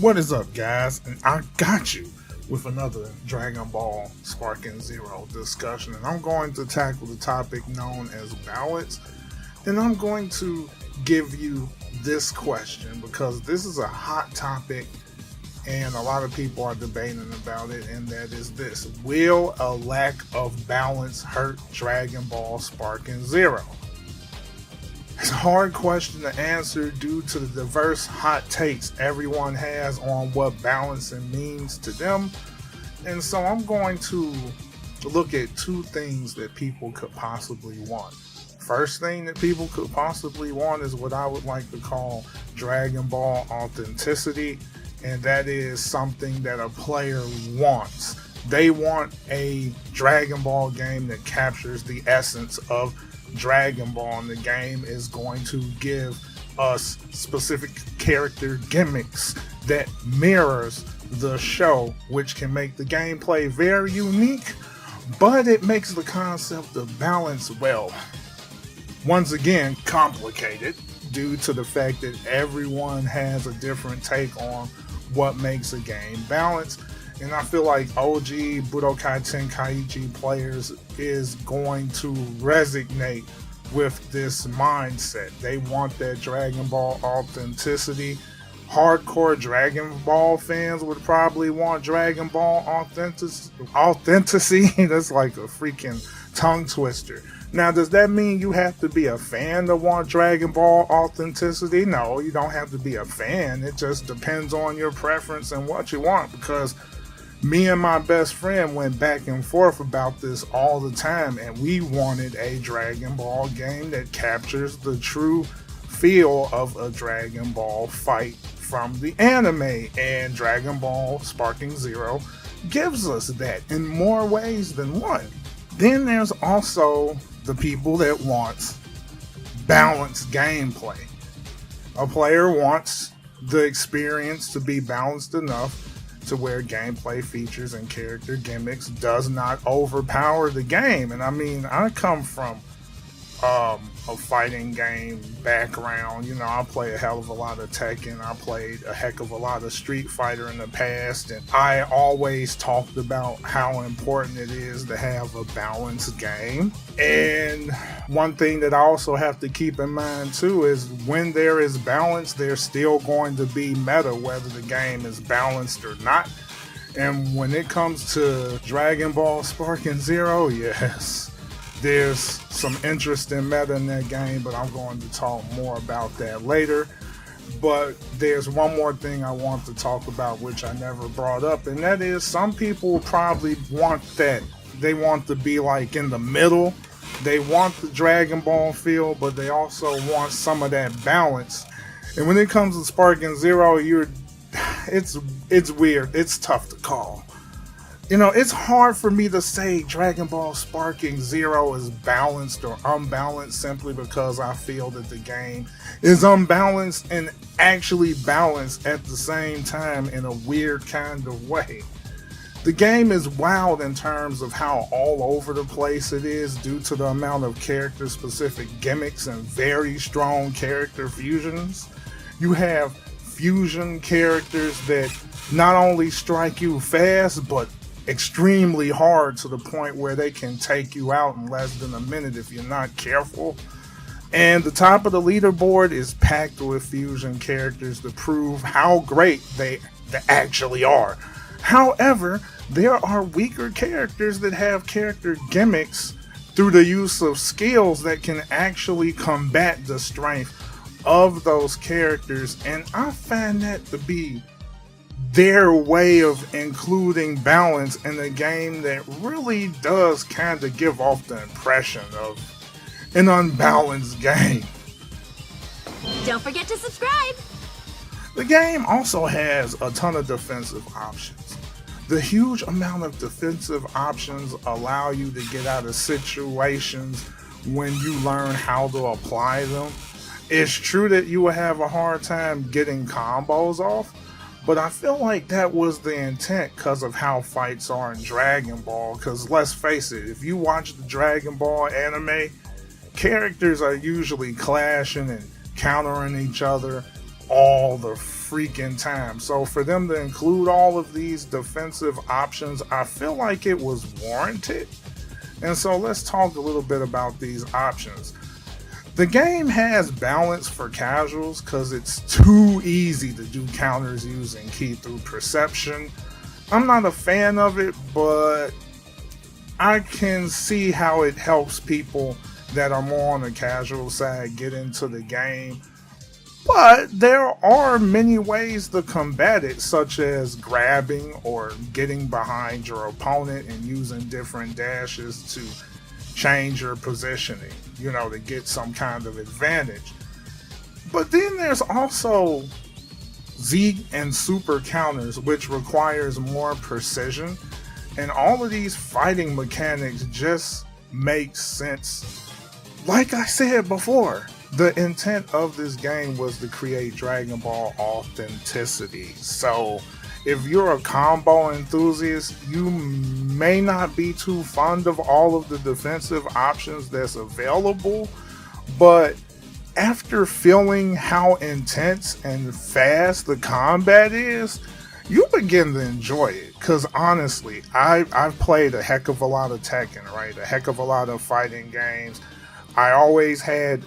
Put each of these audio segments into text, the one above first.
What is up, guys? And I got you with another Dragon Ball Sparking Zero discussion. And I'm going to tackle the topic known as balance. And I'm going to give you this question because this is a hot topic and a lot of people are debating about it. And that is this: will a lack of balance hurt Dragon Ball Sparking Zero? It's a hard question to answer due to the diverse hot takes everyone has on what balancing means to them. And so I'm going to look at two things that people could possibly want. First thing that people could possibly want is what I would like to call Dragon Ball authenticity, and that is something that a player wants. They want a Dragon Ball game that captures the essence of Dragon Ball, and the game is going to give us specific character gimmicks that mirrors the show, which can make the gameplay very unique, but it makes the concept of balance, well, once again, complicated due to the fact that everyone has a different take on what makes a game balanced. And I feel like OG Budokai Tenkaichi players is going to resonate with this mindset. They want that Dragon Ball authenticity. Hardcore Dragon Ball fans would probably want Dragon Ball authenticity. That's like a freaking tongue twister. Now, does that mean you have to be a fan to want Dragon Ball authenticity? No, you don't have to be a fan. It just depends on your preference and what you want, because me and my best friend went back and forth about this all the time, and we wanted a Dragon Ball game that captures the true feel of a Dragon Ball fight from the anime, and Dragon Ball Sparking Zero gives us that in more ways than one. Then there's also the people that want balanced gameplay. A player wants the experience to be balanced enough to where gameplay features and character gimmicks does not overpower the game. And I mean, I come from a fighting game background. You know, I play a hell of a lot of Tekken. I played a heck of a lot of Street Fighter in the past, and I always talked about how important it is to have a balanced game. And one thing that I also have to keep in mind too is when there is balance, there's still going to be meta, whether the game is balanced or not. And when it comes to Dragon Ball Sparking Zero, yes, there's some interesting meta in that game, but I'm going to talk more about that later. But there's one more thing I want to talk about, which I never brought up, and that is some people probably want that. They want to be like in the middle. They want the Dragon Ball feel, but they also want some of that balance. And when it comes to Sparking Zero, it's weird. It's tough to call. You know, it's hard for me to say Dragon Ball Sparking Zero is balanced or unbalanced simply because I feel that the game is unbalanced and actually balanced at the same time in a weird kind of way. The game is wild in terms of how all over the place it is due to the amount of character-specific gimmicks and very strong character fusions. You have fusion characters that not only strike you fast, but extremely hard to the point where they can take you out in less than a minute if you're not careful. And the top of the leaderboard is packed with fusion characters to prove how great they actually are. However, there are weaker characters that have character gimmicks through the use of skills that can actually combat the strength of those characters, and I find that to be their way of including balance in a game that really does kind of give off the impression of an unbalanced game. Don't forget to subscribe! The game also has a ton of defensive options. The huge amount of defensive options allow you to get out of situations when you learn how to apply them. It's true that you will have a hard time getting combos off, but I feel like that was the intent because of how fights are in Dragon Ball. Because let's face it, if you watch the Dragon Ball anime, characters are usually clashing and countering each other all the freaking time. So for them to include all of these defensive options, I feel like it was warranted. And so let's talk a little bit about these options. The game has balance for casuals because it's too easy to do counters using key through perception. I'm not a fan of it, but I can see how it helps people that are more on the casual side get into the game. But there are many ways to combat it, such as grabbing or getting behind your opponent and using different dashes to change your positioning, to get some kind of advantage. But then there's also Z and super counters, which requires more precision. And all of these fighting mechanics just make sense. Like I said before, the intent of this game was to create Dragon Ball authenticity. So if you're a combo enthusiast, you may not be too fond of all of the defensive options that's available, but after feeling how intense and fast the combat is, you begin to enjoy it. Because honestly, I've played a heck of a lot of Tekken, right? A heck of a lot of fighting games. I always had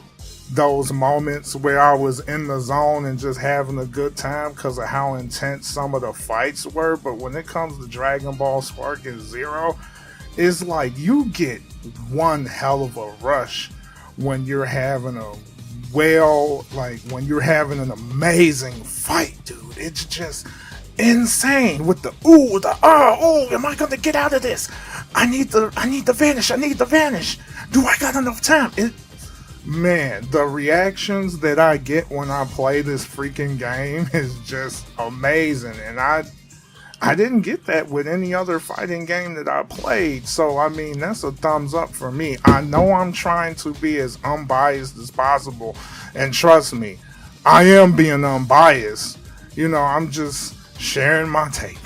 those moments where I was in the zone and just having a good time because of how intense some of the fights were. But when it comes to Dragon Ball Sparking Zero, it's like you get one hell of a rush when you're having when you're having an amazing fight, dude. It's just insane with the am I gonna get out of this? I need to vanish. Do I got enough time? Man, the reactions that I get when I play this freaking game is just amazing, and I didn't get that with any other fighting game that I played. So I mean, that's a thumbs up for me. I know I'm trying to be as unbiased as possible, and trust me, I am being unbiased. I'm just sharing my take.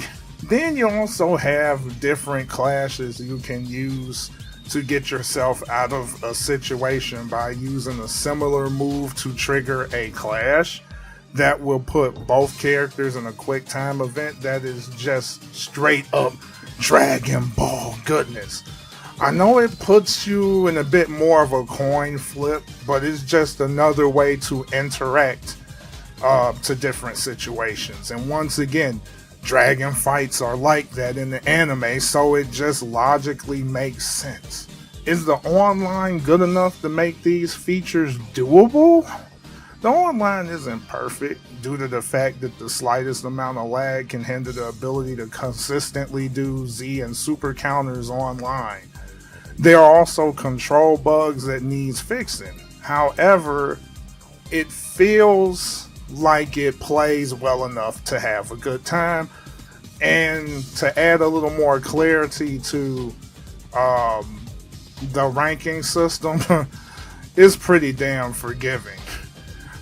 Then you also have different clashes you can use to get yourself out of a situation by using a similar move to trigger a clash that will put both characters in a quick time event that is just straight up Dragon Ball goodness. I know it puts you in a bit more of a coin flip, but it's just another way to interact to different situations. And once again, dragon fights are like that in the anime, so it just logically makes sense. Is the online good enough to make these features doable? The online isn't perfect due to the fact that the slightest amount of lag can hinder the ability to consistently do Z and super counters online. There are also control bugs that needs fixing. However, it feels like it plays well enough to have a good time, and to add a little more clarity to the ranking system is pretty damn forgiving.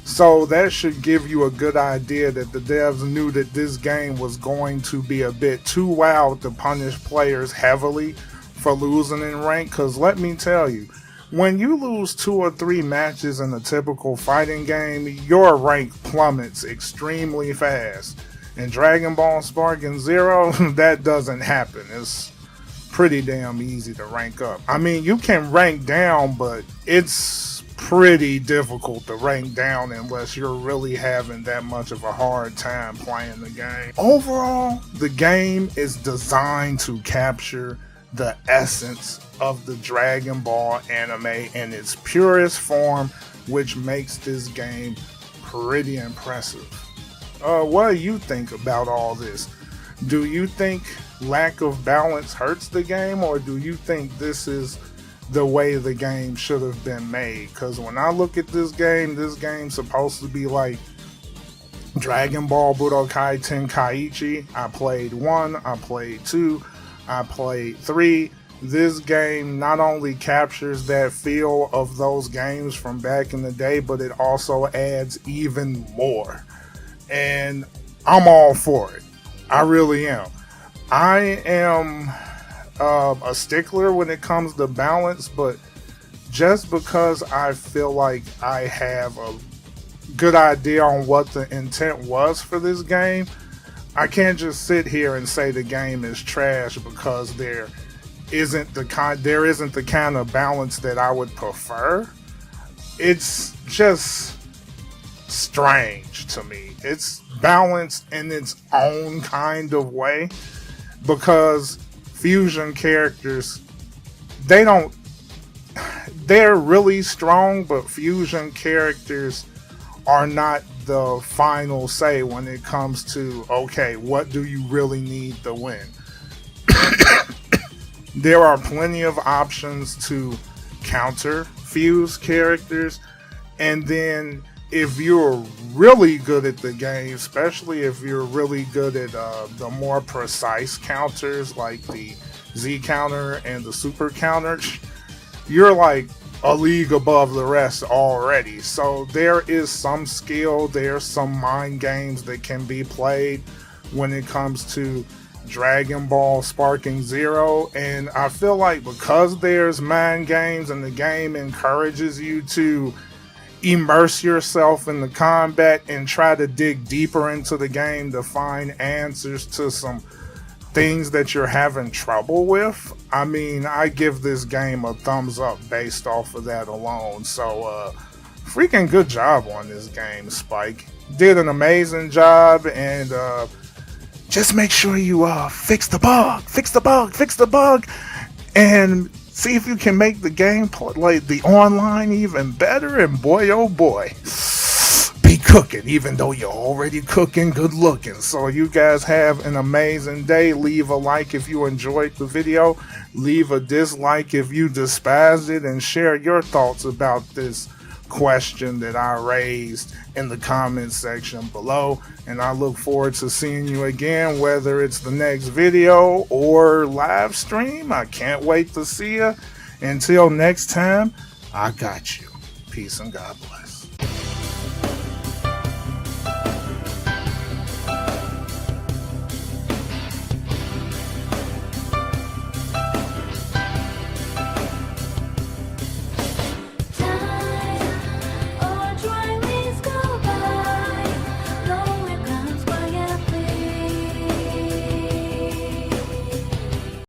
So that should give you a good idea that the devs knew that this game was going to be a bit too wild to punish players heavily for losing in rank, because let me tell you, when you lose 2 or 3 matches in a typical fighting game, your rank plummets extremely fast. In Dragon Ball Sparking Zero, that doesn't happen. It's pretty damn easy to rank up. I mean, you can rank down, but it's pretty difficult to rank down unless you're really having that much of a hard time playing the game. Overall, the game is designed to capture the essence of the Dragon Ball anime in its purest form, which makes this game pretty impressive. What do you think about all this? Do you think lack of balance hurts the game, or do you think this is the way the game should have been made? Because when I look at this game's supposed to be like Dragon Ball Budokai Tenkaichi. I played 1, I played 2, I played 3. This game not only captures that feel of those games from back in the day, but it also adds even more. And I'm all for it. I really am. I am a stickler when it comes to balance, but just because I feel like I have a good idea on what the intent was for this game, I can't just sit here and say the game is trash because there isn't the kind of balance that I would prefer. It's just strange to me. It's balanced in its own kind of way because fusion characters, they're really strong, but fusion characters are not the final say when it comes to, okay, what do you really need to win? There are plenty of options to counter fuse characters, and then if you're really good at the game, especially if you're really good at the more precise counters like the Z counter and the super counter, you're like a league above the rest already. So there is some skill, there's some mind games that can be played when it comes to Dragon Ball Sparking Zero, and I feel like because there's mind games and the game encourages you to immerse yourself in the combat and try to dig deeper into the game to find answers to some things that you're having trouble with. I mean, I give this game a thumbs up based off of that alone. So freaking good job on this game, Spike. Did an amazing job, and just make sure you fix the bug, and see if you can make the game like the online even better. And boy, oh boy, be cooking, even though you're already cooking good looking. So you guys have an amazing day. Leave a like if you enjoyed the video, leave a dislike if you despised it, and share your thoughts about this question that I raised in the comment section below. And I look forward to seeing you again, whether it's the next video or live stream. I can't wait to see you. Until next time, I got you. Peace and God bless.